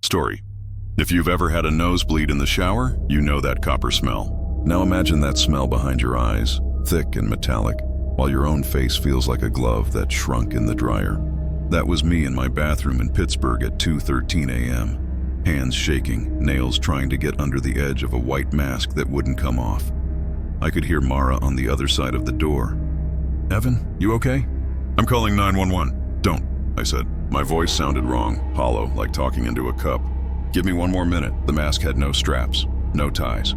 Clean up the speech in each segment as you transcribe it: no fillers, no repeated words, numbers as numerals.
Story. If you've ever had a nosebleed in the shower, you know that copper smell. Now imagine that smell behind your eyes, thick and metallic, while your own face feels like a glove that shrunk in the dryer. That was me in my bathroom in Pittsburgh at 2:13 a.m. Hands shaking, nails trying to get under the edge of a white mask that wouldn't come off. I could hear Mara on the other side of the door. "Evan, you okay?" "I'm calling 911. "Don't," I said. My voice sounded wrong, hollow, like talking into a cup. "Give me one more minute." The mask had no straps, no ties.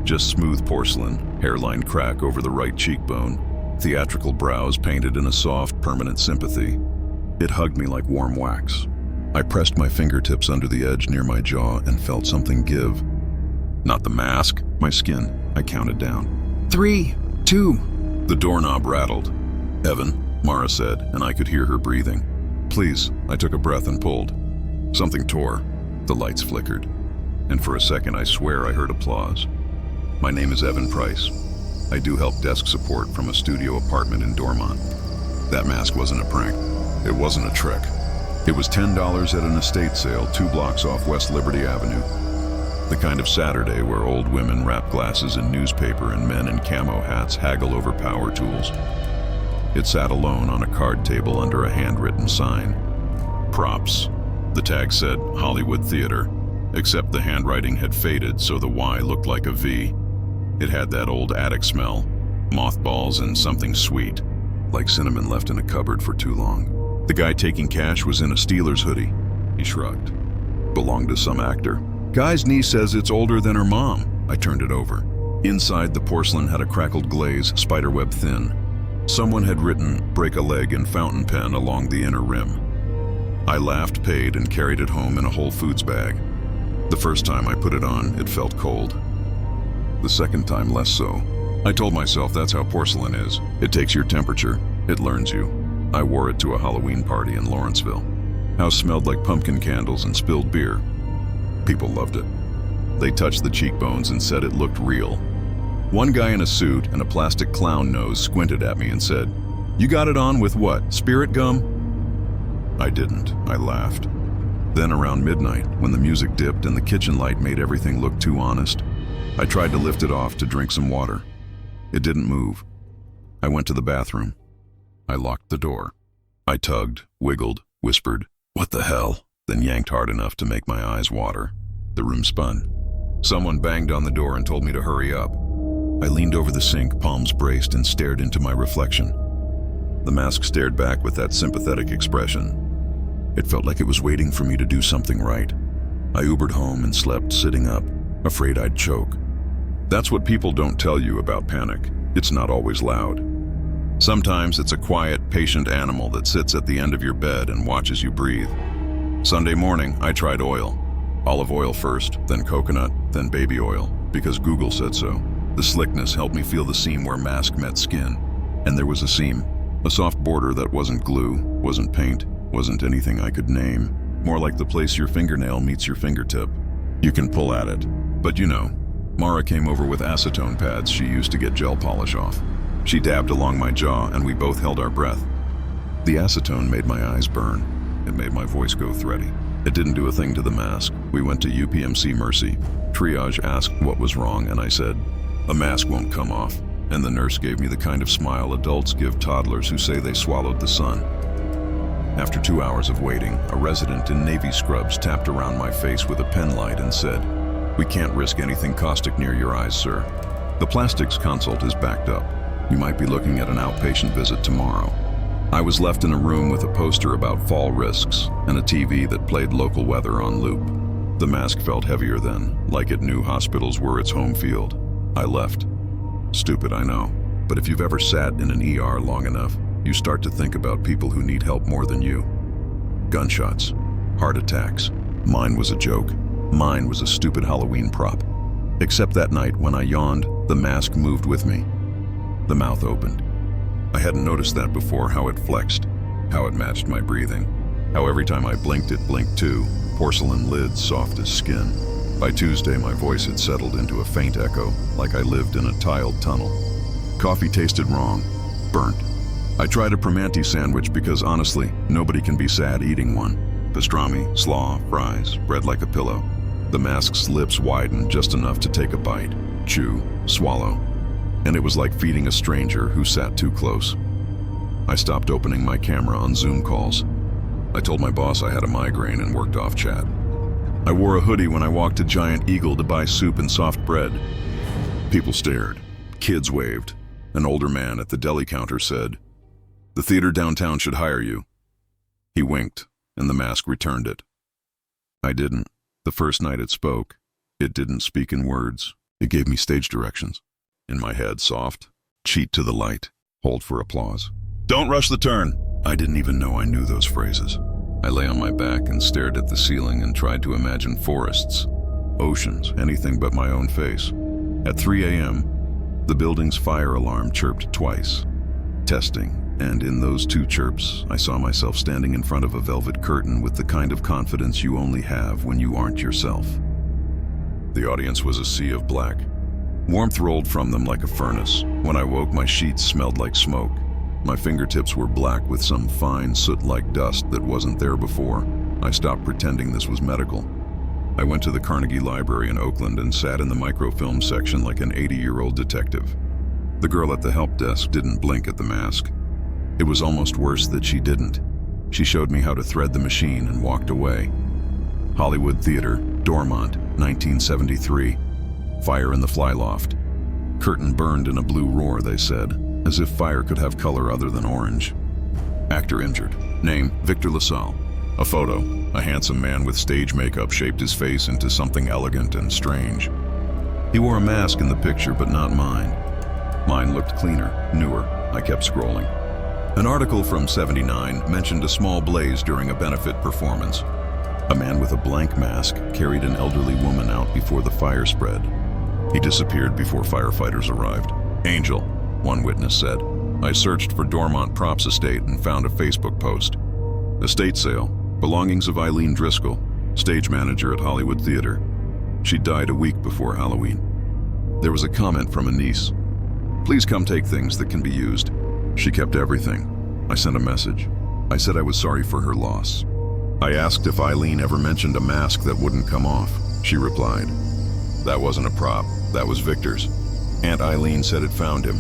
Just smooth porcelain, hairline crack over the right cheekbone, theatrical brows painted in a soft, permanent sympathy. It hugged me like warm wax. I pressed my fingertips under the edge near my jaw and felt something give. Not the mask, my skin. I counted down. 3, 2. The doorknob rattled. "Evan," Mara said, and I could hear her breathing. "Please." I took a breath and pulled. Something tore. The lights flickered. And for a second, I swear I heard applause. "My name is Evan Price. I do help desk support from a studio apartment in Dormont." That mask wasn't a prank. It wasn't a trick. It was $10 at an estate sale 2 blocks off West Liberty Avenue. The kind of Saturday where old women wrap glasses in newspaper and men in camo hats haggle over power tools. It sat alone on a card table under a handwritten sign. Props. The tag said Hollywood Theater, except the handwriting had faded so the Y looked like a V. It had that old attic smell, mothballs and something sweet, like cinnamon left in a cupboard for too long. The guy taking cash was in a Steelers hoodie. He shrugged. Belonged to some actor. "Guy's niece says it's older than her mom." I turned it over. Inside, the porcelain had a crackled glaze, spiderweb thin. Someone had written, "Break a leg" in fountain pen along the inner rim. I laughed, paid, and carried it home in a Whole Foods bag. The first time I put it on, it felt cold. The second time, less so. I told myself that's how porcelain is. It takes your temperature. It learns you. I wore it to a Halloween party in Lawrenceville. House smelled like pumpkin candles and spilled beer. People loved it. They touched the cheekbones and said it looked real. One guy in a suit and a plastic clown nose squinted at me and said, "You got it on with what, spirit gum?" I didn't. I laughed. Then around midnight, when the music dipped and the kitchen light made everything look too honest, I tried to lift it off to drink some water. It didn't move. I went to the bathroom. I locked the door. I tugged, wiggled, whispered, "What the hell?" then yanked hard enough to make my eyes water. The room spun. Someone banged on the door and told me to hurry up. I leaned over the sink, palms braced, and stared into my reflection. The mask stared back with that sympathetic expression. It felt like it was waiting for me to do something right. I Ubered home and slept sitting up, afraid I'd choke. That's what people don't tell you about panic. It's not always loud. Sometimes it's a quiet, patient animal that sits at the end of your bed and watches you breathe. Sunday morning, I tried oil. Olive oil first, then coconut, then baby oil, because Google said so. The slickness helped me feel the seam where mask met skin. And there was a seam. A soft border that wasn't glue, wasn't paint, wasn't anything I could name. More like the place your fingernail meets your fingertip. You can pull at it. But you know, Mara came over with acetone pads she used to get gel polish off. She dabbed along my jaw and we both held our breath. The acetone made my eyes burn. It made my voice go thready. It didn't do a thing to the mask. We went to UPMC Mercy. Triage asked what was wrong and I said, "A mask won't come off." And the nurse gave me the kind of smile adults give toddlers who say they swallowed the sun. After 2 hours of waiting, a resident in Navy scrubs tapped around my face with a pen light and said, "We can't risk anything caustic near your eyes, sir. The plastics consult is backed up. You might be looking at an outpatient visit tomorrow." I was left in a room with a poster about fall risks and a TV that played local weather on loop. The mask felt heavier then, like it knew hospitals were its home field. I left. Stupid, I know, but if you've ever sat in an ER long enough, you start to think about people who need help more than you. Gunshots, heart attacks. Mine was a joke. Mine was a stupid Halloween prop. Except that night when I yawned, the mask moved with me. The mouth opened. I hadn't noticed that before, how it flexed, how it matched my breathing, how every time I blinked it blinked too, porcelain lids soft as skin. By Tuesday, my voice had settled into a faint echo, like I lived in a tiled tunnel. Coffee tasted wrong, burnt. I tried a Primanti sandwich because honestly, nobody can be sad eating one. pastrami, slaw, fries, bread like a pillow. The mask's lips widened just enough to take a bite, chew, swallow, and it was like feeding a stranger who sat too close. I stopped opening my camera on Zoom calls. I told my boss I had a migraine and worked off chat. I wore a hoodie when I walked to Giant Eagle to buy soup and soft bread. People stared. Kids waved. An older man at the deli counter said, "The theater downtown should hire you." He winked, and the mask returned it. I didn't. The first night it spoke, it didn't speak in words. It gave me stage directions. In my head, soft, cheat to the light, hold for applause. Don't rush the turn. I didn't even know I knew those phrases. I lay on my back and stared at the ceiling and tried to imagine forests, oceans, anything but my own face. At 3 a.m., the building's fire alarm chirped twice. Testing, and in those two chirps, I saw myself standing in front of a velvet curtain with the kind of confidence you only have when you aren't yourself. The audience was a sea of black. Warmth rolled from them like a furnace. When I woke, my sheets smelled like smoke. My fingertips were black with some fine soot-like dust that wasn't there before. I stopped pretending this was medical. I went to the Carnegie Library in Oakland and sat in the microfilm section like an 80-year-old detective. The girl at the help desk didn't blink at the mask. It was almost worse that she didn't. She showed me how to thread the machine and walked away. Hollywood Theater, Dormont, 1973. Fire in the flyloft. Curtain burned in a blue roar, they said, as if fire could have color other than orange. Actor injured. Name, Victor LaSalle. A photo. A handsome man with stage makeup shaped his face into something elegant and strange. He wore a mask in the picture, but not mine. Mine looked cleaner, newer. I kept scrolling. An article from '79 mentioned a small blaze during a benefit performance. A man with a blank mask carried an elderly woman out before the fire spread. He disappeared before firefighters arrived. Angel, one witness said. I searched for Dormont Props Estate and found a Facebook post. Estate sale, belongings of Eileen Driscoll, stage manager at Hollywood Theater. She died a week before Halloween. There was a comment from a niece. Please come take things that can be used. She kept everything. I sent a message. I said I was sorry for her loss. I asked if Eileen ever mentioned a mask that wouldn't come off. She replied, "That wasn't a prop, that was Victor's. Aunt Eileen said it found him.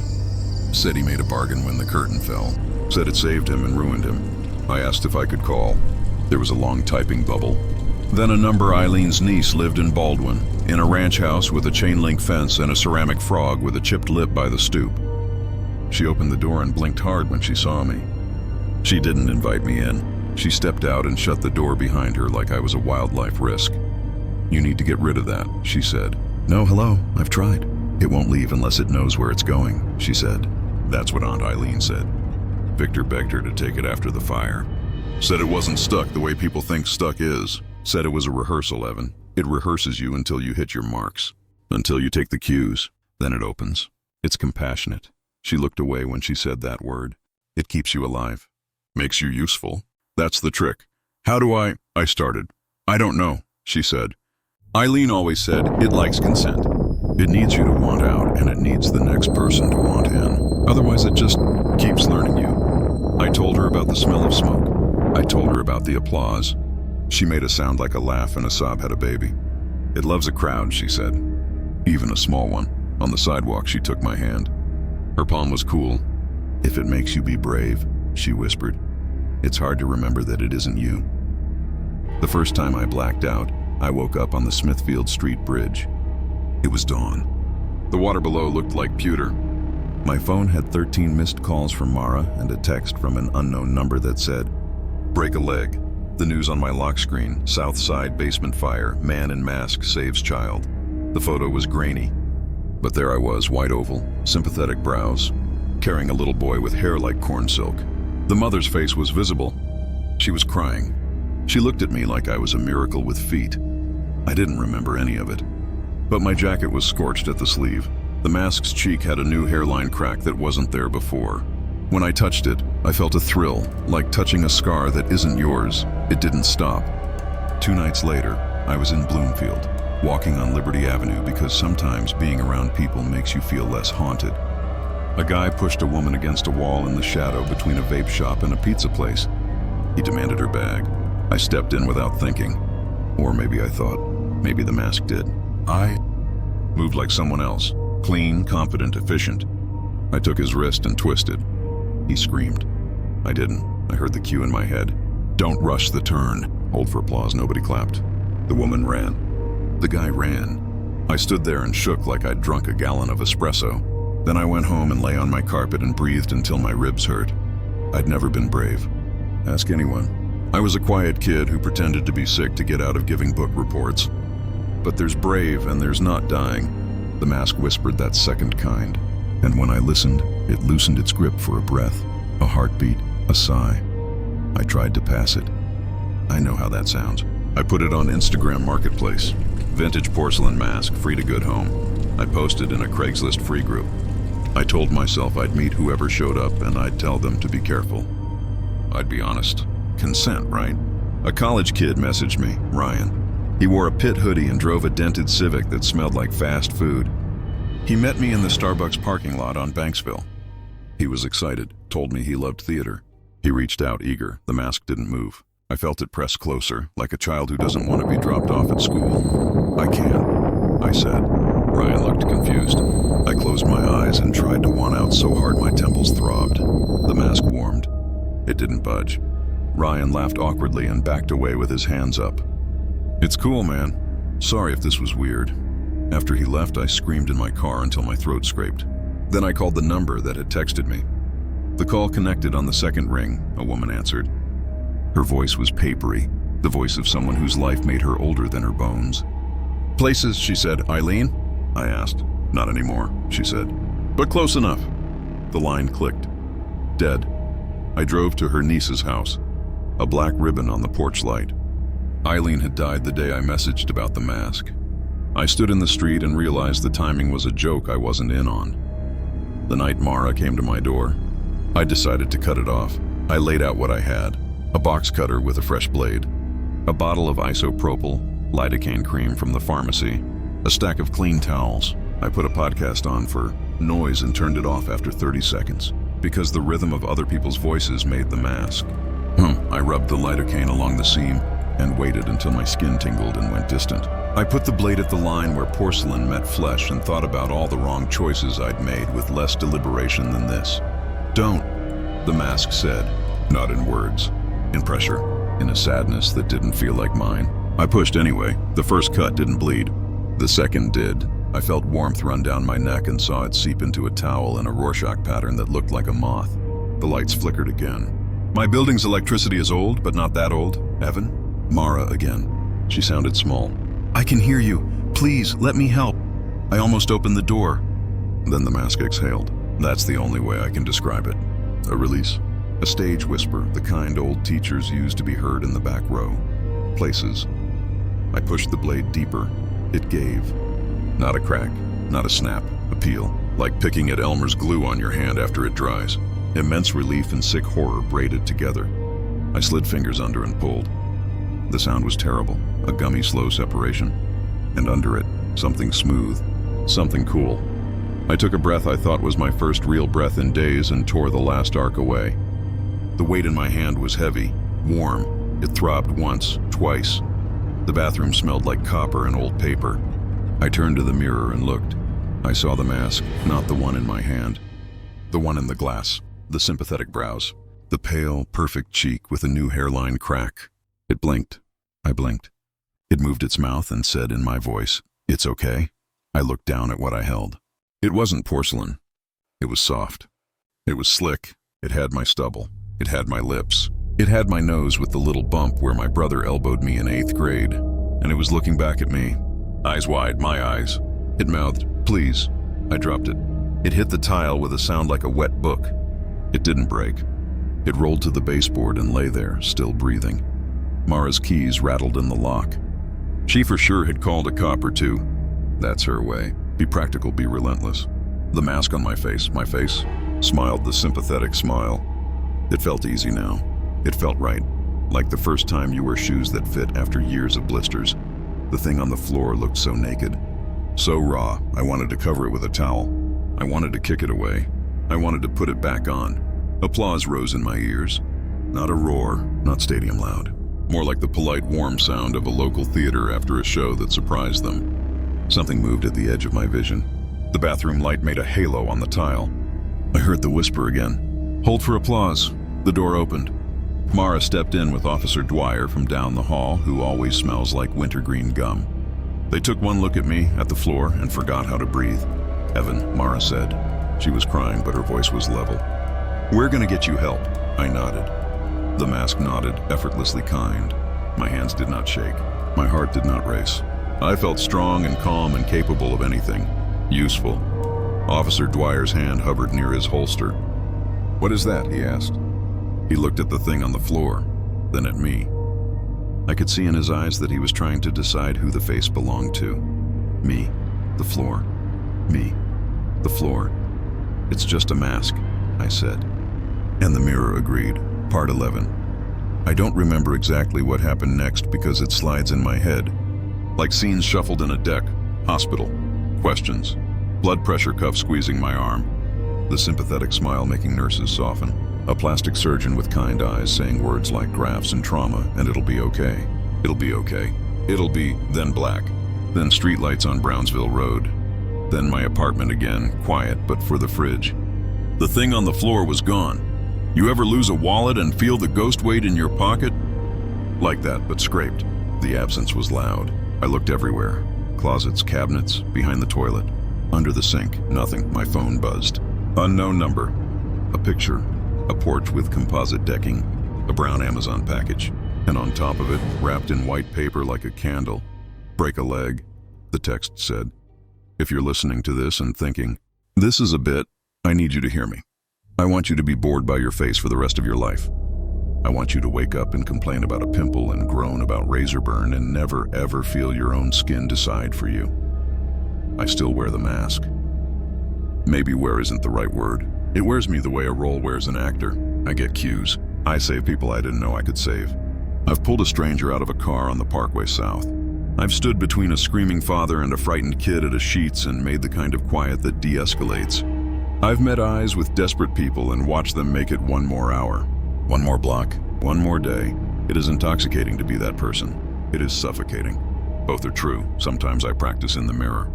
Said he made a bargain when the curtain fell. Said it saved him and ruined him." I asked if I could call. There was a long typing bubble. Then a number Eileen's niece lived in Baldwin, in a ranch house with a chain-link fence and a ceramic frog with a chipped lip by the stoop. She opened the door and blinked hard when she saw me. She didn't invite me in. She stepped out and shut the door behind her like I was a wildlife risk. "You need to get rid of that," she said. "No, hello, I've tried. It won't leave unless it knows where it's going," she said. That's what Aunt Eileen said. Victor begged her to take it after the fire. Said it wasn't stuck the way people think stuck is. Said it was a rehearsal, Evan. It rehearses you until you hit your marks. Until you take the cues. Then it opens. It's compassionate. She looked away when she said that word. It keeps you alive. Makes you useful. That's the trick. How do I started. "I don't know," she said. Eileen always said, it likes consent. It needs you to want out, and it needs the next person to want in. Otherwise, it just keeps learning you. I told her about the smell of smoke. I told her about the applause. She made a sound like a laugh and a sob had a baby. It loves a crowd, she said. Even a small one. On the sidewalk, she took my hand. Her palm was cool. If it makes you be brave, she whispered. It's hard to remember that it isn't you. The first time I blacked out, I woke up on the Smithfield Street Bridge. It was dawn. The water below looked like pewter. My phone had 13 missed calls from Mara and a text from an unknown number that said, "Break a leg." The news on my lock screen, South Side basement fire, man in mask saves child. The photo was grainy, but there I was, white oval, sympathetic brows, carrying a little boy with hair like corn silk. The mother's face was visible. She was crying. She looked at me like I was a miracle with feet. I didn't remember any of it. But my jacket was scorched at the sleeve. The mask's cheek had a new hairline crack that wasn't there before. When I touched it, I felt a thrill, like touching a scar that isn't yours. It didn't stop. 2 nights later, I was in Bloomfield, walking on Liberty Avenue because sometimes being around people makes you feel less haunted. A guy pushed a woman against a wall in the shadow between a vape shop and a pizza place. He demanded her bag. I stepped in without thinking. Or maybe I thought. Maybe the mask did. I moved like someone else. Clean, confident, efficient. I took his wrist and twisted. He screamed. I didn't. I heard the cue in my head. Don't rush the turn. Hold for applause. Nobody clapped. The woman ran. The guy ran. I stood there and shook like I'd drunk a gallon of espresso. Then I went home and lay on my carpet and breathed until my ribs hurt. I'd never been brave. Ask anyone. I was a quiet kid who pretended to be sick to get out of giving book reports. But there's brave and there's not dying. The mask whispered that second kind. And when I listened, it loosened its grip for a breath, a heartbeat, a sigh. I tried to pass it. I know how that sounds. I put it on Instagram Marketplace. Vintage porcelain mask, free to good home. I posted in a Craigslist free group. I told myself I'd meet whoever showed up and I'd tell them to be careful. I'd be honest. Consent, right? A college kid messaged me, Ryan. He wore a pit hoodie and drove a dented Civic that smelled like fast food. He met me in the Starbucks parking lot on Banksville. He was excited, told me he loved theater. He reached out eager. The mask didn't move. I felt it press closer, like a child who doesn't want to be dropped off at school. I can't, I said. Ryan looked confused. I closed my eyes and tried to want out so hard my temples throbbed. The mask warmed. It didn't budge. Ryan laughed awkwardly and backed away with his hands up. It's cool, man. Sorry if this was weird. After he left, I screamed in my car until my throat scraped. Then I called the number that had texted me. The call connected on the second ring. A woman answered. Her voice was papery, the voice of someone whose life made her older than her bones. Places, she said. Eileen? I asked. Not anymore, she said. But close enough. The line clicked. Dead. I drove to her niece's house. A black ribbon on the porch light. Eileen had died the day I messaged about the mask. I stood in the street and realized the timing was a joke I wasn't in on. The night Mara came to my door, I decided to cut it off. I laid out what I had. A box cutter with a fresh blade, a bottle of isopropyl, lidocaine cream from the pharmacy, a stack of clean towels. I put a podcast on for noise and turned it off after 30 seconds, because the rhythm of other people's voices made the mask. I rubbed the lidocaine along the seam and waited until my skin tingled and went distant. I put the blade at the line where porcelain met flesh and thought about all the wrong choices I'd made with less deliberation than this. Don't, the mask said, not in words, in pressure, in a sadness that didn't feel like mine. I pushed anyway. The first cut didn't bleed. The second did. I felt warmth run down my neck and saw it seep into a towel in a Rorschach pattern that looked like a moth. The lights flickered again. My building's electricity is old, but not that old. Evan? Mara again. She sounded small. I can hear you. Please, let me help. I almost opened the door. Then the mask exhaled. That's the only way I can describe it. A release. A stage whisper, the kind old teachers used to be heard in the back row. Places. I pushed the blade deeper. It gave. Not a crack, not a snap, a peel, like picking at Elmer's glue on your hand after it dries. Immense relief and sick horror braided together. I slid fingers under and pulled. The sound was terrible, a gummy, slow separation. And under it, something smooth, something cool. I took a breath I thought was my first real breath in days and tore the last arc away. The weight in my hand was heavy, warm. It throbbed once, twice. The bathroom smelled like copper and old paper. I turned to the mirror and looked. I saw the mask, not the one in my hand. The one in the glass, the sympathetic brows, the pale, perfect cheek with a new hairline crack. It blinked. I blinked. It moved its mouth and said in my voice, "It's okay." I looked down at what I held. It wasn't porcelain. It was soft. It was slick. It had my stubble. It had my lips. It had my nose with the little bump where my brother elbowed me in 8th grade. And it was looking back at me. Eyes wide, my eyes. It mouthed, "Please." I dropped it. It hit the tile with a sound like a wet book. It didn't break. It rolled to the baseboard and lay there, still breathing. Mara's keys rattled in the lock. She for sure had called a cop or two. That's her way. Be practical, be relentless. The mask on my face smiled the sympathetic smile. It felt easy now. It felt right. Like the first time you wear shoes that fit after years of blisters. The thing on the floor looked so naked. So raw, I wanted to cover it with a towel. I wanted to kick it away. I wanted to put it back on. Applause rose in my ears. Not a roar, not stadium loud. more like the polite, warm sound of a local theater after a show that surprised them. Something moved at the edge of my vision. The bathroom light made a halo on the tile. I heard the whisper again. "Hold for applause." The door opened. Mara stepped in with Officer Dwyer from down the hall, who always smells like wintergreen gum. They took one look at me, at the floor, and forgot how to breathe. "Evan," Mara said. She was crying, but her voice was level. "We're gonna get you help." I nodded. The mask nodded, effortlessly kind. My hands did not shake. My heart did not race. I felt strong and calm and capable of anything. Useful. Officer Dwyer's hand hovered near his holster. "What is that?" he asked. He looked at the thing on the floor, then at me. I could see in his eyes that he was trying to decide who the face belonged to. Me, the floor. Me, the floor. "It's just a mask," I said. And the mirror agreed. Part 11. I don't remember exactly what happened next because it slides in my head. Like scenes shuffled in a deck. Hospital. Questions. Blood pressure cuff squeezing my arm. The sympathetic smile making nurses soften. A plastic surgeon with kind eyes saying words like grafts and trauma, and it'll be okay. It'll be okay. It'll be, then black. Then streetlights on Brownsville Road. Then my apartment again, quiet but for the fridge. The thing on the floor was gone. You ever lose a wallet and feel the ghost weight in your pocket? Like that, but scraped. The absence was loud. I looked everywhere. Closets, cabinets, behind the toilet. Under the sink, nothing. My phone buzzed. Unknown number. A picture. A porch with composite decking. A brown Amazon package. And on top of it, wrapped in white paper like a candle, "Break a leg," the text said. If you're listening to this and thinking, "This is a bit," I need you to hear me. I want you to be bored by your face for the rest of your life. I want you to wake up and complain about a pimple and groan about razor burn and never ever feel your own skin decide for you. I still wear the mask. Maybe wear isn't the right word. It wears me the way a role wears an actor. I get cues. I save people I didn't know I could save. I've pulled a stranger out of a car on the Parkway South. I've stood between a screaming father and a frightened kid at a Sheetz and made the kind of quiet that de-escalates. I've met eyes with desperate people and watched them make it one more hour, one more block, one more day. It is intoxicating to be that person. It is suffocating. Both are true. Sometimes I practice in the mirror.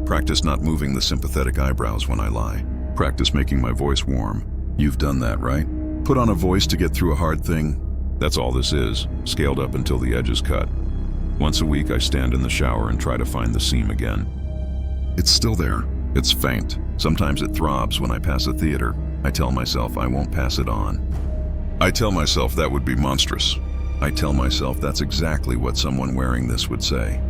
Practice not moving the sympathetic eyebrows when I lie. Practice making my voice warm. You've done that, right? Put on a voice to get through a hard thing. That's all this is, scaled up until the edge is cut. Once a week I stand in the shower and try to find the seam again. It's still there. It's faint. Sometimes it throbs when I pass a theater. I tell myself I won't pass it on. I tell myself that would be monstrous. I tell myself that's exactly what someone wearing this would say.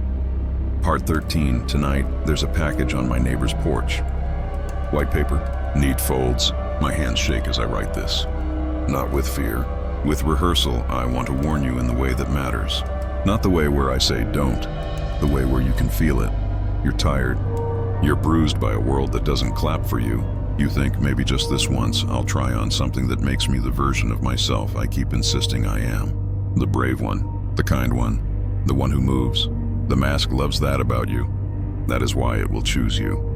Part 13, tonight, there's a package on my neighbor's porch. White paper, neat folds. My hands shake as I write this. Not with fear. With rehearsal, I want to warn you in the way that matters. Not the way where I say don't. The way where you can feel it. You're tired. You're bruised by a world that doesn't clap for you. You think, maybe just this once, I'll try on something that makes me the version of myself I keep insisting I am. The brave one. The kind one. The one who moves. The mask loves that about you. That is why it will choose you.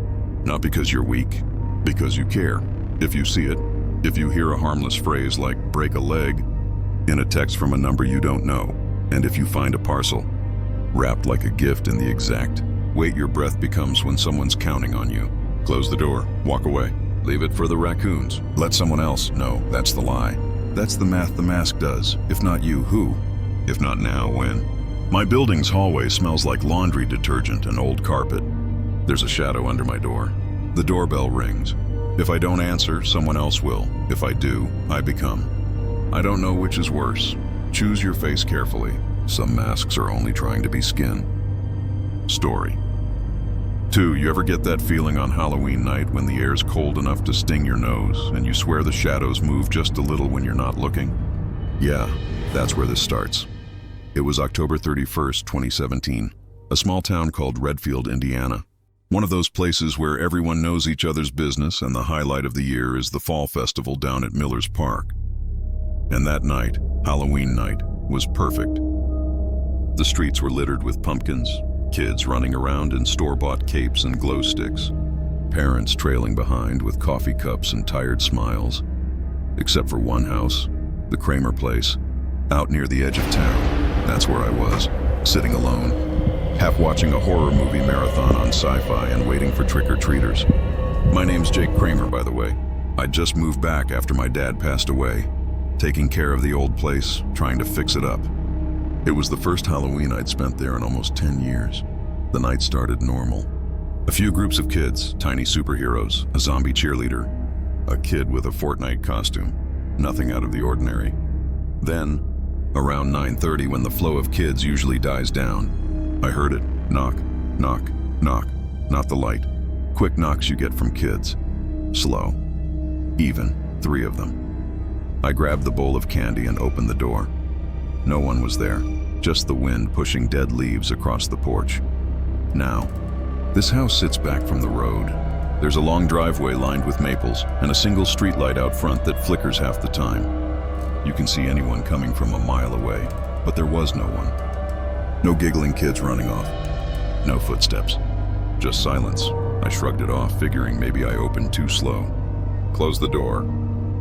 Not because you're weak. Because you care. If you see it. If you hear a harmless phrase like "break a leg" in a text from a number you don't know. And if you find a parcel wrapped like a gift in the exact weight your breath becomes when someone's counting on you. Close the door, walk away, leave it for the raccoons. Let someone else. No, that's the lie. That's the math the mask does. If not you, who? If not now, when? My building's hallway smells like laundry detergent and old carpet. There's a shadow under my door. The doorbell rings. If I don't answer, someone else will. If I do, I become. I don't know which is worse. Choose your face carefully. Some masks are only trying to be skin. Story. 2. You ever get that feeling on Halloween night when the air's cold enough to sting your nose and you swear the shadows move just a little when you're not looking? Yeah, that's where this starts. It was October 31st, 2017, a small town called Redfield, Indiana. One of those places where everyone knows each other's business and the highlight of the year is the fall festival down at Miller's Park. And that night, Halloween night, was perfect. The streets were littered with pumpkins, kids running around in store-bought capes and glow sticks, parents trailing behind with coffee cups and tired smiles. Except for one house, the Kramer place, out near the edge of town. That's where I was, sitting alone, half watching a horror movie marathon on Sci-Fi and waiting for trick-or-treaters. My name's Jake Kramer, by the way. I'd just moved back after my dad passed away, taking care of the old place, trying to fix it up. It was the first Halloween I'd spent there in almost 10 years. The night started normal. A few groups of kids, tiny superheroes, a zombie cheerleader, a kid with a Fortnite costume. Nothing out of the ordinary. Then, around 9:30, when the flow of kids usually dies down, I heard it. Knock, knock, knock. Not the light. Quick knocks you get from kids. Slow. Even. 3 of them. I grabbed the bowl of candy and opened the door. No one was there. Just the wind pushing dead leaves across the porch. Now, this house sits back from the road. There's a long driveway lined with maples and a single streetlight out front that flickers half the time. You can see anyone coming from a mile away, but there was no one. No giggling kids running off. No footsteps. Just silence. I shrugged it off, figuring maybe I opened too slow. Closed the door.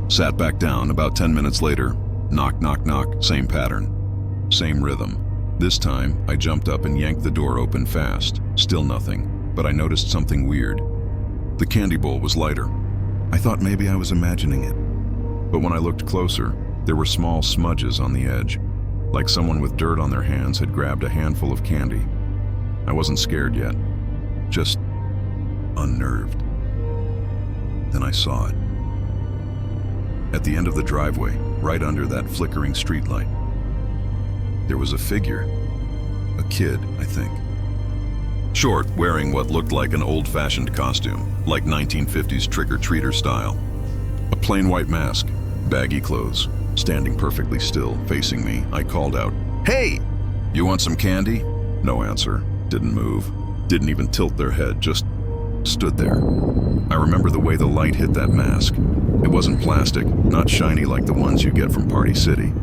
Sat back down. About 10 minutes later. Knock, knock, knock. Same pattern. Same rhythm. This time, I jumped up and yanked the door open fast. Still nothing, but I noticed something weird. The candy bowl was lighter. I thought maybe I was imagining it. But when I looked closer, there were small smudges on the edge, like someone with dirt on their hands had grabbed a handful of candy. I wasn't scared yet, just unnerved. Then I saw it. At the end of the driveway, right under that flickering streetlight, there was a figure. A kid, I think. Short, wearing what looked like an old-fashioned costume, like 1950s trick-or-treater style. A plain white mask, baggy clothes, standing perfectly still, facing me. I called out, "Hey! You want some candy?" No answer. Didn't move. Didn't even tilt their head, just stood there. I remember the way the light hit that mask. It wasn't plastic, not shiny like the ones you get from Party City.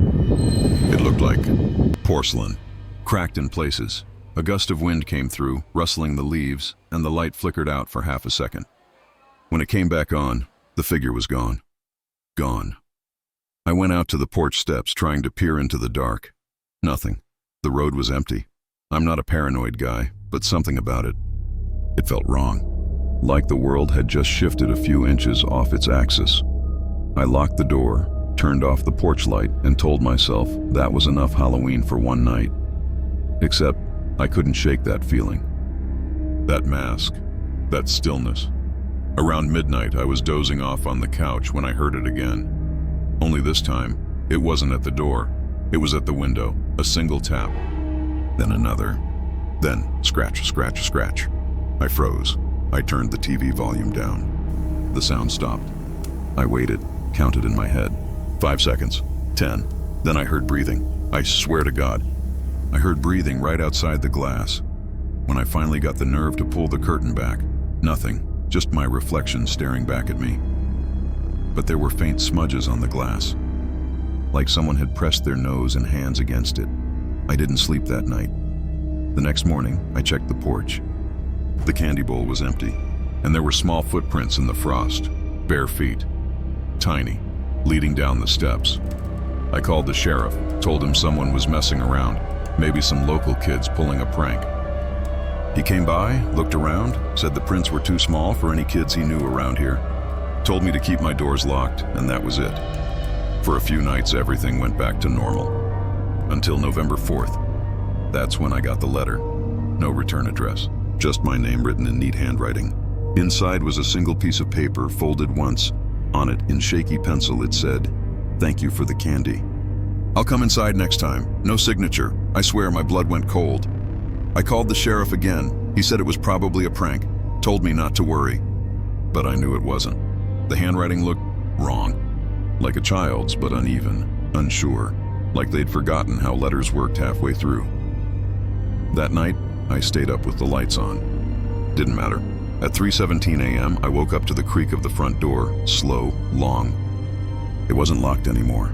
It looked like porcelain, cracked in places. A gust of wind came through, rustling the leaves, and the light flickered out for half a second. When it came back on, the figure was gone. Gone. I went out to the porch steps, trying to peer into the dark. Nothing. The road was empty. I'm not a paranoid guy, but something about it. It felt wrong. Like the world had just shifted a few inches off its axis. I locked the door, turned off the porch light, and told myself that was enough Halloween for one night. Except, I couldn't shake that feeling. That mask. That stillness. Around midnight, I was dozing off on the couch when I heard it again. Only this time, it wasn't at the door. It was at the window. A single tap. Then another. Then, scratch, scratch, scratch. I froze. I turned the TV volume down. The sound stopped. I waited, counted in my head. 5 seconds. 10. Then I heard breathing. I swear to God. I heard breathing right outside the glass. When I finally got the nerve to pull the curtain back, nothing, just my reflection staring back at me. But there were faint smudges on the glass, like someone had pressed their nose and hands against it. I didn't sleep that night. The next morning, I checked the porch. The candy bowl was empty, and there were small footprints in the frost, bare feet, tiny, leading down the steps. I called the sheriff, told him someone was messing around, maybe some local kids pulling a prank. He came by, looked around, said the prints were too small for any kids he knew around here, told me to keep my doors locked, and that was it. For a few nights, everything went back to normal. Until November 4th. That's when I got the letter. No return address, just my name written in neat handwriting. Inside was a single piece of paper folded once. On it, in shaky pencil, it said, "Thank you for the candy. I'll come inside next time. No signature. I swear my blood went cold." I called the sheriff again. He said it was probably a prank, told me not to worry. But I knew it wasn't. The handwriting looked wrong. Like a child's, but uneven, unsure. Like they'd forgotten how letters worked halfway through. That night, I stayed up with the lights on. Didn't matter. At 3:17 a.m., I woke up to the creak of the front door, slow, long. It wasn't locked anymore.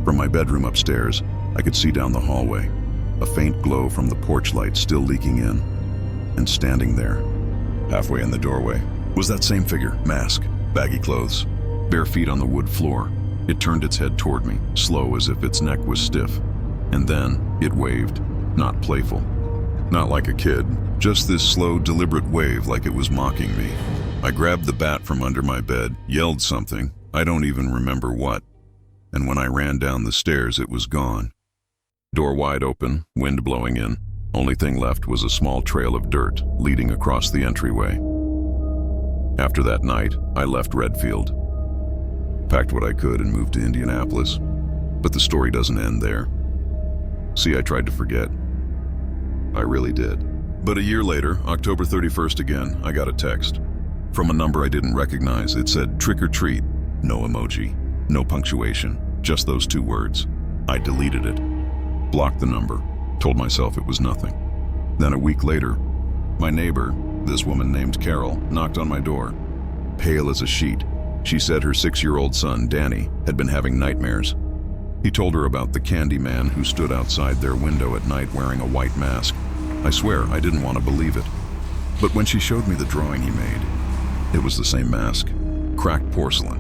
From my bedroom upstairs, I could see down the hallway, a faint glow from the porch light still leaking in. And standing there, halfway in the doorway, was that same figure, mask, baggy clothes, bare feet on the wood floor. It turned its head toward me, slow as if its neck was stiff. And then it waved, not playful. Not like a kid, just this slow, deliberate wave like it was mocking me. I grabbed the bat from under my bed, yelled something, I don't even remember what. And when I ran down the stairs, it was gone. Door wide open, wind blowing in. Only thing left was a small trail of dirt leading across the entryway. After that night, I left Redfield. Packed what I could and moved to Indianapolis. But the story doesn't end there. See, I tried to forget. I really did. But a year later, October 31st again, I got a text. From a number I didn't recognize. It said, "Trick or treat." No emoji, no punctuation, just those 2 words. I deleted it, blocked the number, told myself it was nothing. Then a week later, my neighbor, this woman named Carol, knocked on my door. Pale as a sheet, she said her 6-year-old son, Danny, had been having nightmares. He told her about the candy man who stood outside their window at night wearing a white mask. I swear I didn't want to believe it. But when she showed me the drawing he made, it was the same mask, cracked porcelain.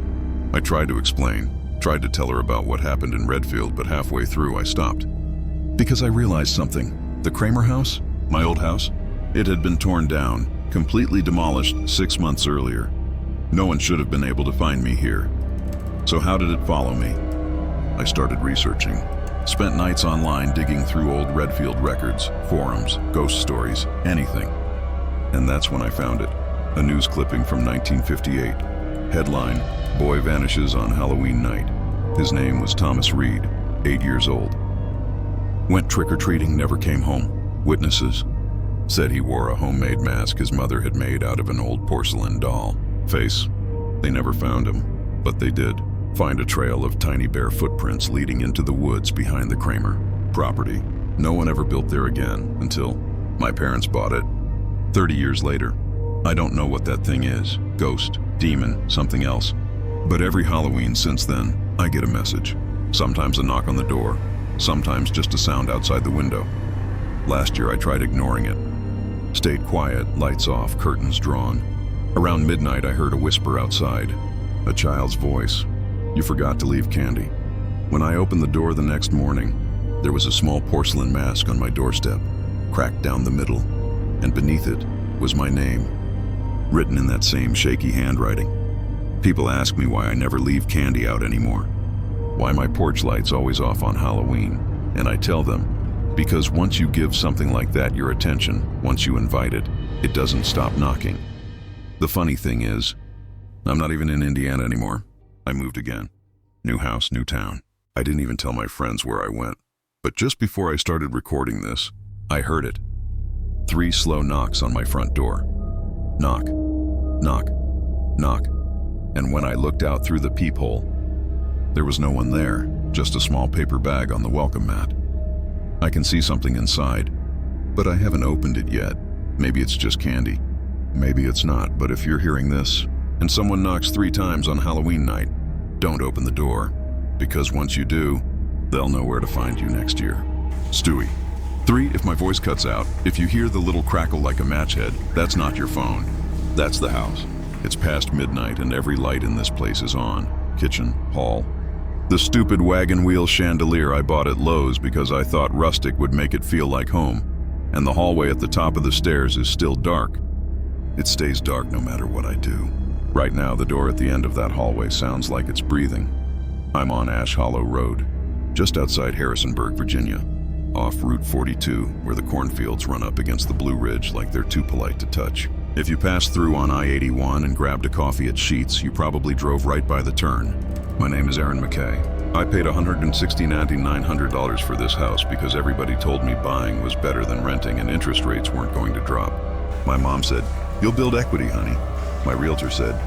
I tried to explain, tried to tell her about what happened in Redfield, but halfway through I stopped. Because I realized something. The Kramer house, my old house, it had been torn down, completely demolished 6 months earlier. No one should have been able to find me here. So how did it follow me? I started researching. Spent nights online digging through old Redfield records, forums, ghost stories, anything. And that's when I found it. A news clipping from 1958. Headline, "Boy vanishes on Halloween night." His name was Thomas Reed, 8 years old. Went trick-or-treating, never came home. Witnesses said he wore a homemade mask his mother had made out of an old porcelain doll. Face, they never found him, but they did find a trail of tiny bare footprints leading into the woods behind the Kramer property. No one ever built there again until my parents bought it 30 years later. I don't know what that thing is, ghost, demon, something else. But every Halloween since then, I get a message. Sometimes a knock on the door, sometimes just a sound outside the window. Last year I tried ignoring it. Stayed quiet, lights off, curtains drawn. Around midnight I heard a whisper outside, a child's voice. "You forgot to leave candy." When I opened the door the next morning, there was a small porcelain mask on my doorstep, cracked down the middle, and beneath it was my name, written in that same shaky handwriting. People ask me why I never leave candy out anymore, why my porch light's always off on Halloween, and I tell them, because once you give something like that your attention, once you invite it, it doesn't stop knocking. The funny thing is, I'm not even in Indiana anymore. I moved again. New house, new town. I didn't even tell my friends where I went. But just before I started recording this, I heard it. 3 slow knocks on my front door. Knock, knock, knock. And when I looked out through the peephole, there was no one there, just a small paper bag on the welcome mat. I can see something inside, but I haven't opened it yet. Maybe it's just candy. Maybe it's not, but if you're hearing this, and someone knocks 3 times on Halloween night, don't open the door, because once you do, they'll know where to find you next year. Stewie. 3, if my voice cuts out, if you hear the little crackle like a match head, that's not your phone. That's the house. It's past midnight and every light in this place is on. Kitchen, hall. The stupid wagon wheel chandelier I bought at Lowe's because I thought rustic would make it feel like home. And the hallway at the top of the stairs is still dark. It stays dark no matter what I do. Right now, the door at the end of that hallway sounds like it's breathing. I'm on Ash Hollow Road, just outside Harrisonburg, Virginia, off Route 42, where the cornfields run up against the Blue Ridge like they're too polite to touch. If you passed through on I-81 and grabbed a coffee at Sheetz, you probably drove right by the turn. My name is Aaron McKay. I paid $169,900 for this house because everybody told me buying was better than renting and interest rates weren't going to drop. My mom said, "You'll build equity, honey." My realtor said,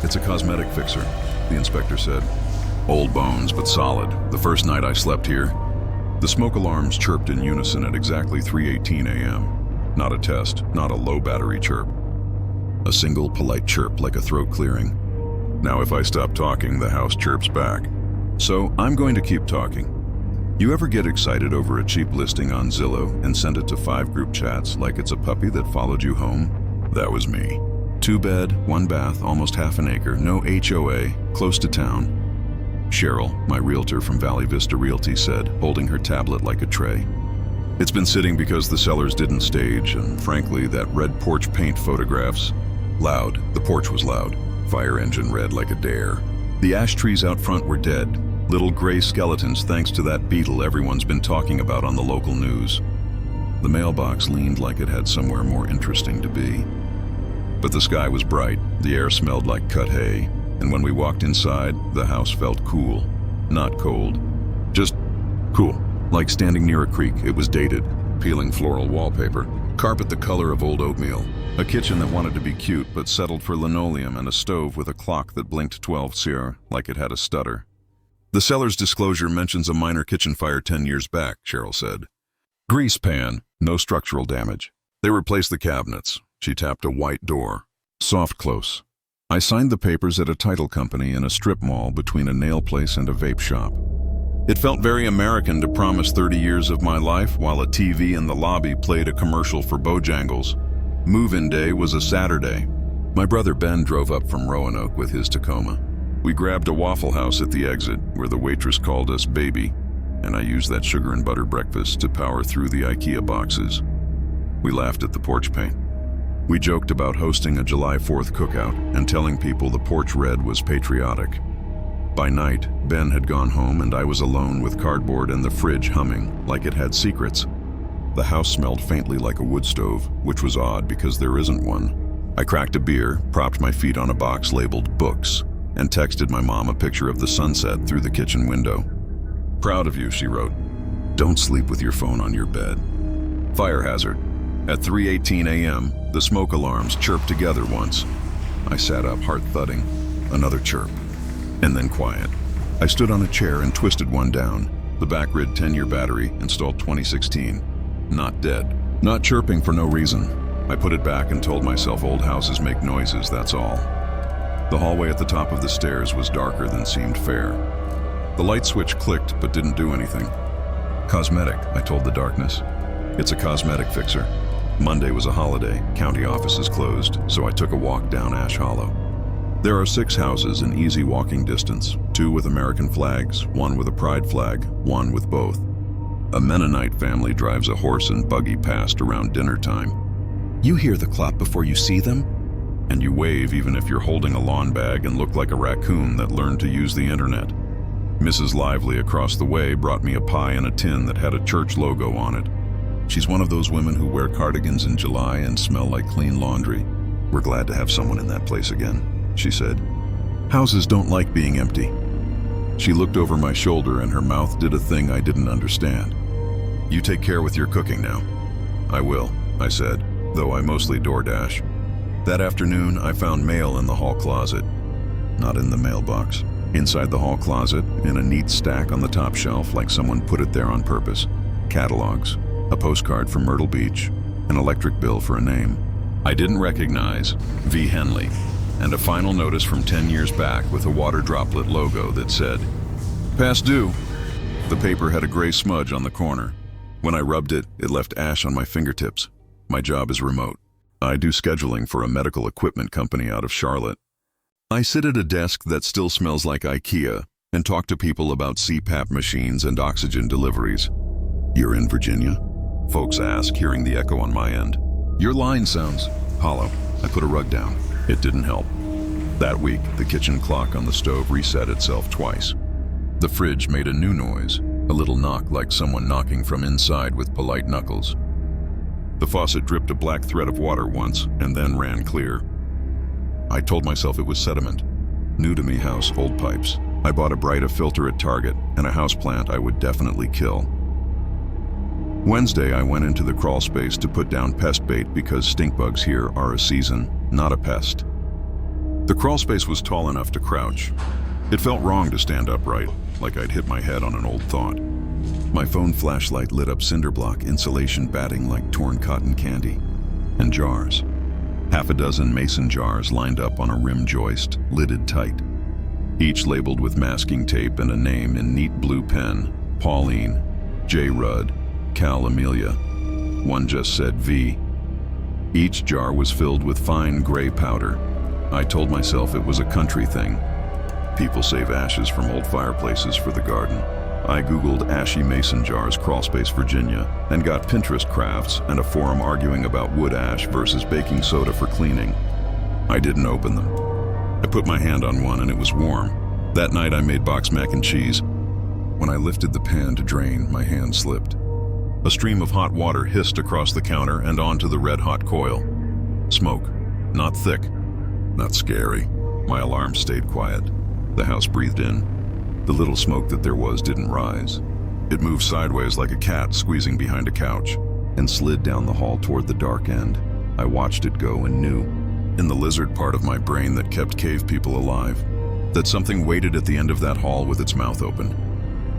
"It's a cosmetic fixer." The inspector said, "Old bones, but solid." The first night I slept here, the smoke alarms chirped in unison at exactly 3:18 a.m. Not a test, not a low battery chirp. A single polite chirp like a throat clearing. Now if I stop talking, the house chirps back. So I'm going to keep talking. You ever get excited over a cheap listing on Zillow and send it to 5 group chats like it's a puppy that followed you home? That was me. 2 bed, 1 bath, almost half an acre, no HOA, close to town. Cheryl, my realtor from Valley Vista Realty, said, holding her tablet like a tray. It's been sitting because the sellers didn't stage, and frankly, that red porch paint photographs. Loud. The porch was loud. Fire engine red like a dare. The ash trees out front were dead. Little gray skeletons thanks to that beetle everyone's been talking about on the local news. The mailbox leaned like it had somewhere more interesting to be. But the sky was bright, the air smelled like cut hay, and when we walked inside, the house felt cool. Not cold. Just cool. Like standing near a creek. It was dated. Peeling floral wallpaper. Carpet the color of old oatmeal. A kitchen that wanted to be cute but settled for linoleum, and a stove with a clock that blinked 12 SIR like it had a stutter. The seller's disclosure mentions a minor kitchen fire 10 years back, Cheryl said. Grease pan, no structural damage. They replaced the cabinets. She tapped a white door. Soft close. I signed the papers at a title company in a strip mall between a nail place and a vape shop. It felt very American to promise 30 years of my life while a TV in the lobby played a commercial for Bojangles. Move-in day was a Saturday. My brother Ben drove up from Roanoke with his Tacoma. We grabbed a Waffle House at the exit, where the waitress called us baby, and I used that sugar and butter breakfast to power through the IKEA boxes. We laughed at the porch paint. We joked about hosting a July 4th cookout and telling people the porch red was patriotic. By night, Ben had gone home and I was alone with cardboard and the fridge humming like it had secrets. The house smelled faintly like a wood stove, which was odd because there isn't one. I cracked a beer, propped my feet on a box labeled books, and texted my mom a picture of the sunset through the kitchen window. Proud of you, she wrote. Don't sleep with your phone on your bed. Fire hazard. At 3:18 a.m., the smoke alarms chirped together once. I sat up, heart thudding. Another chirp. And then quiet. I stood on a chair and twisted one down. The back-rid 10-year battery, installed 2016. Not dead. Not chirping for no reason. I put it back and told myself old houses make noises, that's all. The hallway at the top of the stairs was darker than seemed fair. The light switch clicked but didn't do anything. Cosmetic, I told the darkness. It's a cosmetic fixer. Monday was a holiday, county offices closed, so I took a walk down Ash Hollow. There are 6 houses in easy walking distance, 2 with American flags, 1 with a pride flag, 1 with both. A Mennonite family drives a horse and buggy past around dinner time. You hear the clop before you see them? And you wave even if you're holding a lawn bag and look like a raccoon that learned to use the internet. Mrs. Lively across the way brought me a pie in a tin that had a church logo on it. She's one of those women who wear cardigans in July and smell like clean laundry. We're glad to have someone in that place again, she said. Houses don't like being empty. She looked over my shoulder and her mouth did a thing I didn't understand. You take care with your cooking now. I will, I said, though I mostly DoorDash. That afternoon, I found mail in the hall closet. Not in the mailbox. Inside the hall closet, in a neat stack on the top shelf like someone put it there on purpose. Catalogs, a postcard from Myrtle Beach, an electric bill for a name I didn't recognize, V. Henley, and a final notice from 10 years back with a water droplet logo that said, "Past due." The paper had a gray smudge on the corner. When I rubbed it, it left ash on my fingertips. My job is remote. I do scheduling for a medical equipment company out of Charlotte. I sit at a desk that still smells like IKEA and talk to people about CPAP machines and oxygen deliveries. You're in Virginia? Folks ask, hearing the echo on my end. Your line sounds hollow. I put a rug down. It didn't help. That week, the kitchen clock on the stove reset itself twice. The fridge made a new noise, a little knock like someone knocking from inside with polite knuckles. The faucet dripped a black thread of water once and then ran clear. I told myself it was sediment. New to me house, old pipes. I bought a Brita filter at Target and a houseplant I would definitely kill. Wednesday, I went into the crawl space to put down pest bait because stink bugs here are a season, not a pest. The crawl space was tall enough to crouch. It felt wrong to stand upright, like I'd hit my head on an old thought. My phone flashlight lit up cinder block insulation batting like torn cotton candy. And jars. Half a dozen mason jars lined up on a rim joist, lidded tight. Each labeled with masking tape and a name in neat blue pen: Pauline, J. Rudd, Cal Amelia. One just said V. Each jar was filled with fine gray powder. I told myself it was a country thing. People save ashes from old fireplaces for the garden. I googled ashy mason jars, crawlspace, Virginia, and got Pinterest crafts and a forum arguing about wood ash versus baking soda for cleaning. I didn't open them. I put my hand on one and it was warm. That night I made box mac and cheese. When I lifted the pan to drain, my hand slipped. A stream of hot water hissed across the counter and onto the red-hot coil. Smoke. Not thick. Not scary. My alarm stayed quiet. The house breathed in. The little smoke that there was didn't rise. It moved sideways like a cat squeezing behind a couch and slid down the hall toward the dark end. I watched it go and knew, in the lizard part of my brain that kept cave people alive, that something waited at the end of that hall with its mouth open.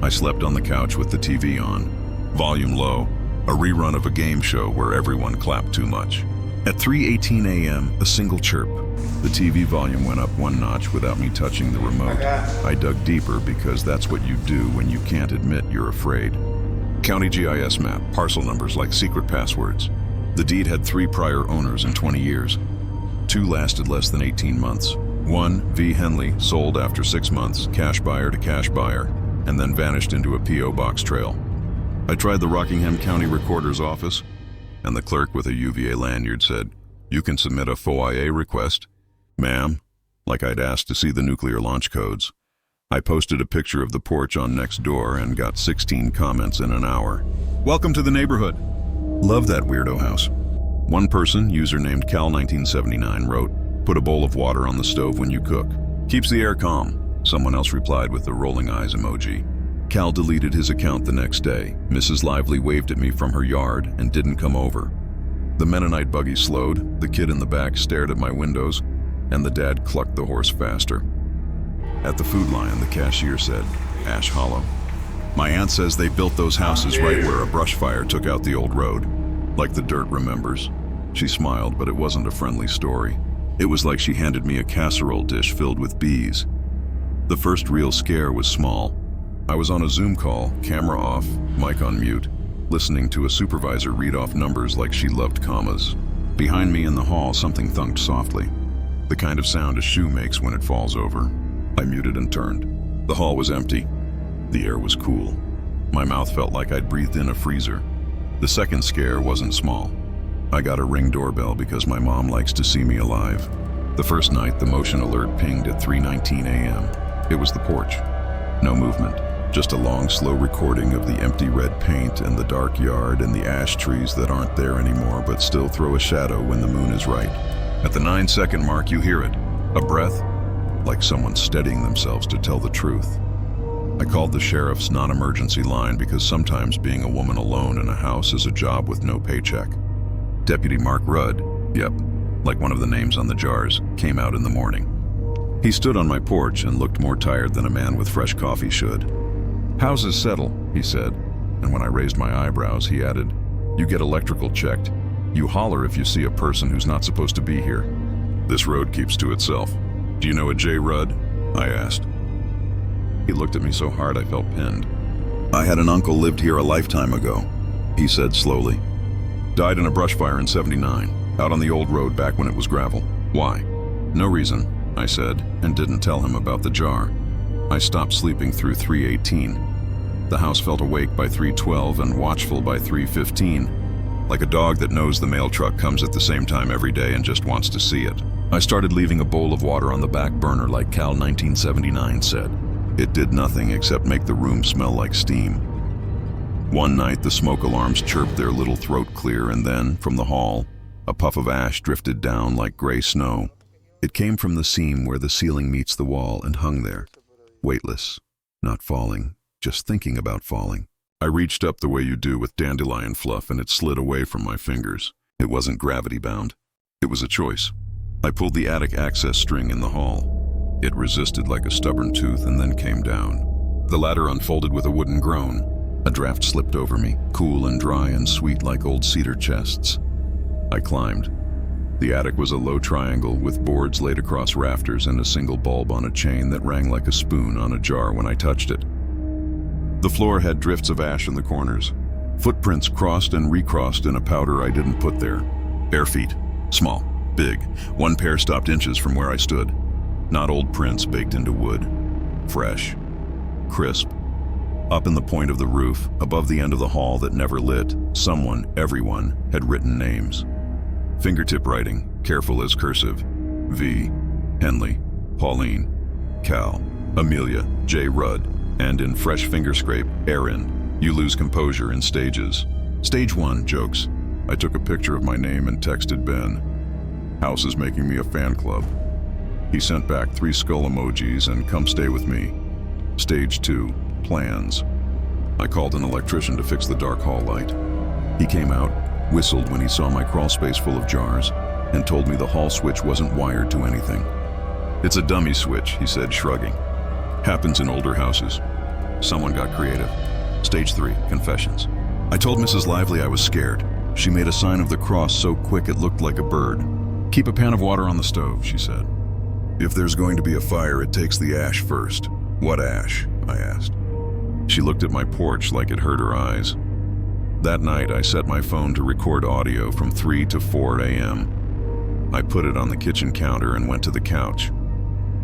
I slept on the couch with the TV on, volume low, a rerun of a game show where everyone clapped too much. At 3:18 a.m., a single chirp. The TV volume went up one notch without me touching the remote. I dug deeper because that's what you do when you can't admit you're afraid. County GIS map, parcel numbers like secret passwords. The deed had 3 prior owners in 20 years. 2 lasted less than 18 months. 1, V. Henley, sold after 6 months, cash buyer to cash buyer, and then vanished into a P.O. box trail. I tried the Rockingham County Recorder's office, and the clerk with a UVA lanyard said, "You can submit a FOIA request." "Ma'am," like I'd asked to see the nuclear launch codes. I posted a picture of the porch on Nextdoor and got 16 comments in an hour. "Welcome to the neighborhood. Love that weirdo house." One person, user named Cal1979, wrote, "Put a bowl of water on the stove when you cook. Keeps the air calm." Someone else replied with the rolling eyes emoji. Cal deleted his account the next day. Mrs. Lively waved at me from her yard and didn't come over. The Mennonite buggy slowed, the kid in the back stared at my windows, and the dad clucked the horse faster. At the Food Lion, the cashier said, "Ash Hollow." "My aunt says they built those houses right where a brush fire took out the old road. Like the dirt remembers." She smiled, but it wasn't a friendly story. It was like she handed me a casserole dish filled with bees. The first real scare was small. I was on a Zoom call, camera off, mic on mute, listening to a supervisor read off numbers like she loved commas. Behind me in the hall, something thunked softly. The kind of sound a shoe makes when it falls over. I muted and turned. The hall was empty. The air was cool. My mouth felt like I'd breathed in a freezer. The second scare wasn't small. I got a Ring doorbell because my mom likes to see me alive. The first night, the motion alert pinged at 3:19 a.m. It was the porch. No movement, just a long, slow recording of the empty red paint and the dark yard and the ash trees that aren't there anymore but still throw a shadow when the moon is right. At the 9-second mark, you hear it. A breath, like someone steadying themselves to tell the truth. I called the sheriff's non-emergency line because sometimes being a woman alone in a house is a job with no paycheck. Deputy Mark Rudd, yep, like one of the names on the jars, came out in the morning. He stood on my porch and looked more tired than a man with fresh coffee should. "Houses settle," he said, and when I raised my eyebrows, he added, "You get electrical checked. You holler if you see a person who's not supposed to be here. This road keeps to itself. Do you know a J. Rudd?" I asked. He looked at me so hard I felt pinned. "I had an uncle lived here a lifetime ago," he said slowly. "Died in a brush fire in '79, out on the old road back when it was gravel." "Why?" "No reason," I said, and didn't tell him about the jar. I stopped sleeping through 3:18. The house felt awake by 3:12 and watchful by 3:15, like a dog that knows the mail truck comes at the same time every day and just wants to see it. I started leaving a bowl of water on the back burner like Cal 1979 said. It did nothing except make the room smell like steam. One night, the smoke alarms chirped their little throat clear, and then, from the hall, a puff of ash drifted down like gray snow. It came from the seam where the ceiling meets the wall and hung there, weightless, not falling, just thinking about falling. I reached up the way you do with dandelion fluff, and it slid away from my fingers. It wasn't gravity-bound. It was a choice. I pulled the attic access string in the hall. It resisted like a stubborn tooth and then came down. The ladder unfolded with a wooden groan. A draft slipped over me, cool and dry and sweet like old cedar chests. I climbed. The attic was a low triangle with boards laid across rafters and a single bulb on a chain that rang like a spoon on a jar when I touched it. The floor had drifts of ash in the corners. Footprints crossed and recrossed in a powder I didn't put there. Bare feet. Small. Big. One pair stopped inches from where I stood. Not old prints baked into wood. fresh, crisp. Up in the point of the roof, above the end of the hall that never lit, everyone, had written names. Fingertip writing, careful as cursive. V. Henley, Pauline, Cal, Amelia, J. Rudd, and in fresh finger scrape, Aaron. You lose composure in stages. Stage 1, jokes. I took a picture of my name and texted Ben. House is making me a fan club. He sent back 3 skull emojis and come stay with me. Stage 2, plans. I called an electrician to fix the dark hall light. He came out, whistled when he saw my crawl space full of jars, and told me the hall switch wasn't wired to anything. It's a dummy switch, he said, shrugging. Happens in older houses. Someone got creative. Stage 3, confessions. I told Mrs. Lively I was scared. She made a sign of the cross so quick it looked like a bird. Keep a pan of water on the stove, she said. If there's going to be a fire, it takes the ash first. What ash? I asked. She looked at my porch like it hurt her eyes. That night, I set my phone to record audio from 3 to 4 a.m. I put it on the kitchen counter and went to the couch.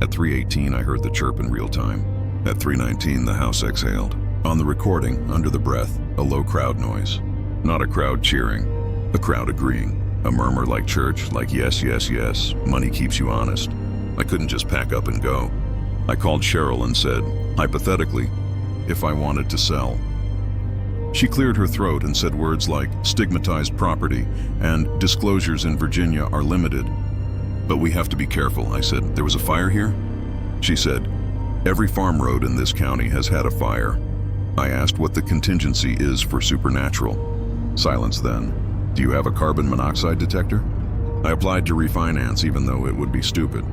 At 3:18, I heard the chirp in real time. At 3:19, the house exhaled. On the recording, under the breath, a low crowd noise. Not a crowd cheering, a crowd agreeing. A murmur like church, like yes, yes, yes, money keeps you honest. I couldn't just pack up and go. I called Cheryl and said, hypothetically, if I wanted to sell. She cleared her throat and said words like stigmatized property and disclosures in Virginia are limited. But we have to be careful, I said. There was a fire here? She said, every farm road in this county has had a fire. I asked what the contingency is for supernatural. Silence then. Do you have a carbon monoxide detector? I applied to refinance even though it would be stupid.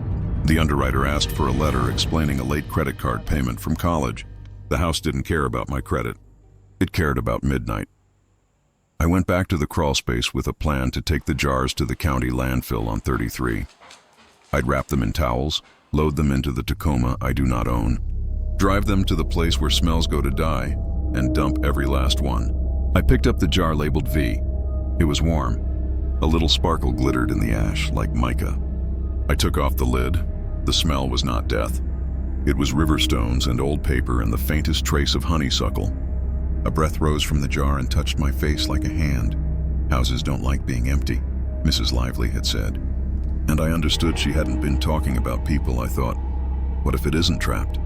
The underwriter asked for a letter explaining a late credit card payment from college. The house didn't care about my credit. It cared about midnight. I went back to the crawl space with a plan to take the jars to the county landfill on 33. I'd wrap them in towels, load them into the Tacoma I do not own, drive them to the place where smells go to die, and dump every last one. I picked up the jar labeled V. It was warm. A little sparkle glittered in the ash, like mica. I took off the lid. The smell was not death. It was river stones and old paper and the faintest trace of honeysuckle. A breath rose from the jar and touched my face like a hand. Houses don't like being empty, Mrs. Lively had said. And I understood she hadn't been talking about people. I thought, what if it isn't trapped?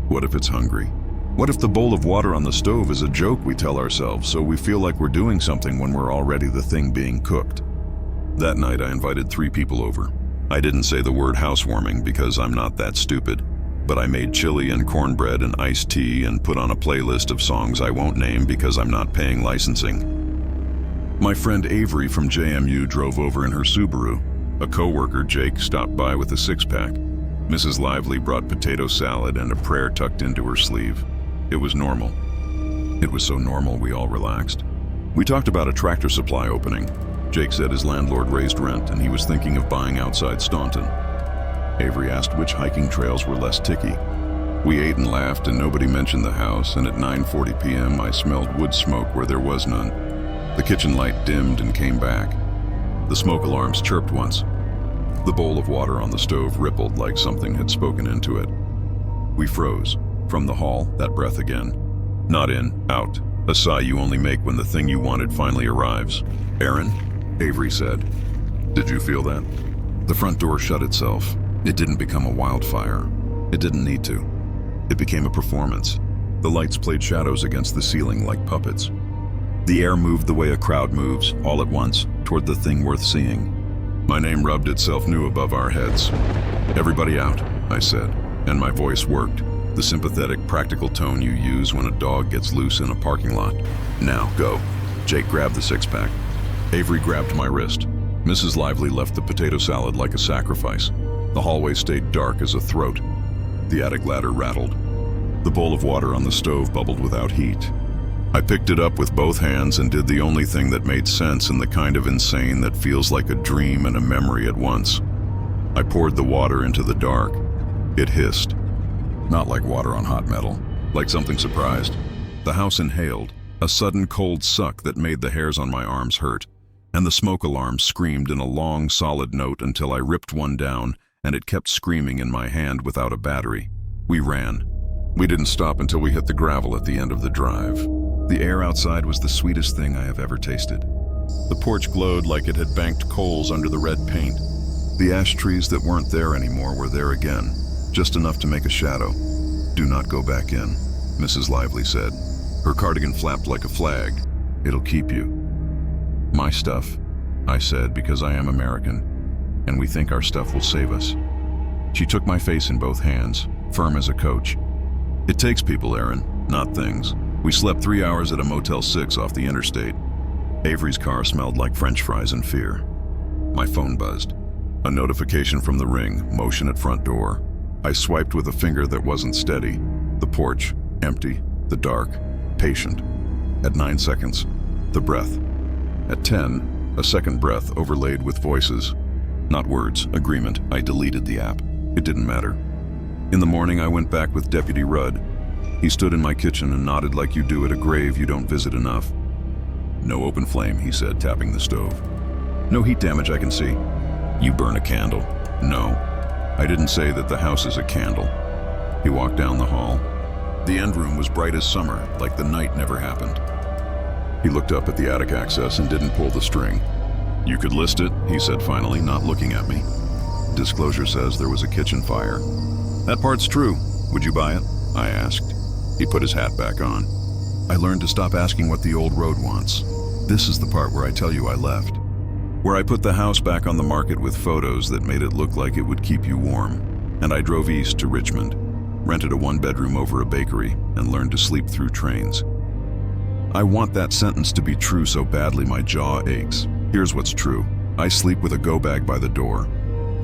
What if it's hungry? What if the bowl of water on the stove is a joke we tell ourselves so we feel like we're doing something when we're already the thing being cooked? That night I invited 3 people over. I didn't say the word housewarming because I'm not that stupid, but I made chili and cornbread and iced tea and put on a playlist of songs I won't name because I'm not paying licensing. My friend Avery from JMU drove over in her Subaru. A coworker, Jake, stopped by with a 6-pack. Mrs. Lively brought potato salad and a prayer tucked into her sleeve. It was normal. It was so normal we all relaxed. We talked about a Tractor Supply opening. Jake said his landlord raised rent and he was thinking of buying outside Staunton. Avery asked which hiking trails were less ticky. We ate and laughed and nobody mentioned the house, and at 9:40 p.m. I smelled wood smoke where there was none. The kitchen light dimmed and came back. The smoke alarms chirped once. The bowl of water on the stove rippled like something had spoken into it. We froze. From the hall, that breath again. Not in, out. A sigh you only make when the thing you wanted finally arrives. Aaron? Avery said. Did you feel that? The front door shut itself. It didn't become a wildfire. It didn't need to. It became a performance. The lights played shadows against the ceiling like puppets. The air moved the way a crowd moves, all at once, toward the thing worth seeing. My name rubbed itself new above our heads. Everybody out, I said, and my voice worked. The sympathetic, practical tone you use when a dog gets loose in a parking lot. Now, go. Jake grabbed the 6-pack. Avery grabbed my wrist. Mrs. Lively left the potato salad like a sacrifice. The hallway stayed dark as a throat. The attic ladder rattled. The bowl of water on the stove bubbled without heat. I picked it up with both hands and did the only thing that made sense in the kind of insane that feels like a dream and a memory at once. I poured the water into the dark. It hissed. Not like water on hot metal, like something surprised. The house inhaled, a sudden cold suck that made the hairs on my arms hurt, and the smoke alarm screamed in a long, solid note until I ripped one down, and it kept screaming in my hand without a battery. We ran. We didn't stop until we hit the gravel at the end of the drive. The air outside was the sweetest thing I have ever tasted. The porch glowed like it had banked coals under the red paint. The ash trees that weren't there anymore were there again, just enough to make a shadow. "Do not go back in," Mrs. Lively said. Her cardigan flapped like a flag. "It'll keep you." "My stuff," I said, because I am American, and we think our stuff will save us. She took my face in both hands, firm as a coach. "It takes people, Aaron, not things." We slept 3 hours at a Motel 6 off the interstate. Avery's car smelled like French fries and fear. My phone buzzed. A notification from the Ring, motion at front door. I swiped with a finger that wasn't steady. The porch, empty. The dark, patient. At 9 seconds, the breath. At 10, a second breath overlaid with voices. Not words, agreement. I deleted the app. It didn't matter. In the morning, I went back with Deputy Rudd. He stood in my kitchen and nodded like you do at a grave you don't visit enough. "No open flame," he said, tapping the stove. "No heat damage I can see." "You burn a candle." "No, I didn't say that the house is a candle." He walked down the hall. The end room was bright as summer, like the night never happened. He looked up at the attic access and didn't pull the string. "You could list it," he said finally, not looking at me. "Disclosure says there was a kitchen fire." "That part's true. Would you buy it?" I asked. He put his hat back on. "I learned to stop asking what the old road wants. This is the part where I tell you I left. Where I put the house back on the market with photos that made it look like it would keep you warm. And I drove east to Richmond, rented a 1-bedroom over a bakery, and learned to sleep through trains." I want that sentence to be true so badly my jaw aches. Here's what's true. I sleep with a go bag by the door.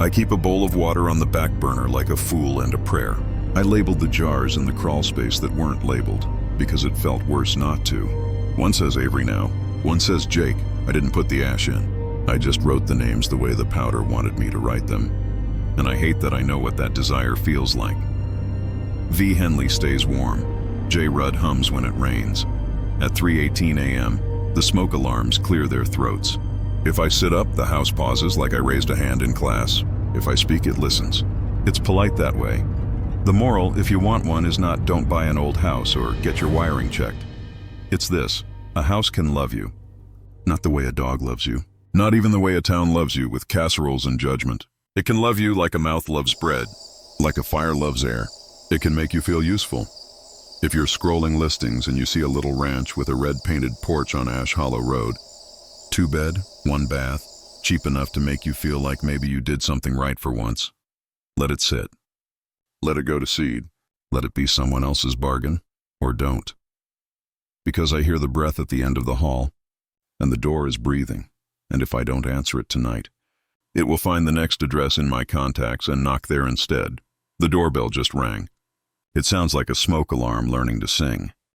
I keep a bowl of water on the back burner like a fool and a prayer. I labeled the jars in the crawl space that weren't labeled, because it felt worse not to. One says Avery now, one says Jake. I didn't put the ash in. I just wrote the names the way the powder wanted me to write them. And I hate that I know what that desire feels like. V. Henley stays warm. J. Rudd hums when it rains. At 3:18 a.m., the smoke alarms clear their throats. If I sit up, the house pauses like I raised a hand in class. If I speak, it listens. It's polite that way. The moral, if you want one, is not don't buy an old house or get your wiring checked. It's this: a house can love you. Not the way a dog loves you. Not even the way a town loves you with casseroles and judgment. It can love you like a mouth loves bread, like a fire loves air. It can make you feel useful. If you're scrolling listings and you see a little ranch with a red-painted porch on Ash Hollow Road, 2 bed, 1 bath, cheap enough to make you feel like maybe you did something right for once, let it sit. Let it go to seed. Let it be someone else's bargain, or don't. Because I hear the breath at the end of the hall, and the door is breathing, and if I don't answer it tonight, it will find the next address in my contacts and knock there instead. The doorbell just rang. It sounds like a smoke alarm learning to sing.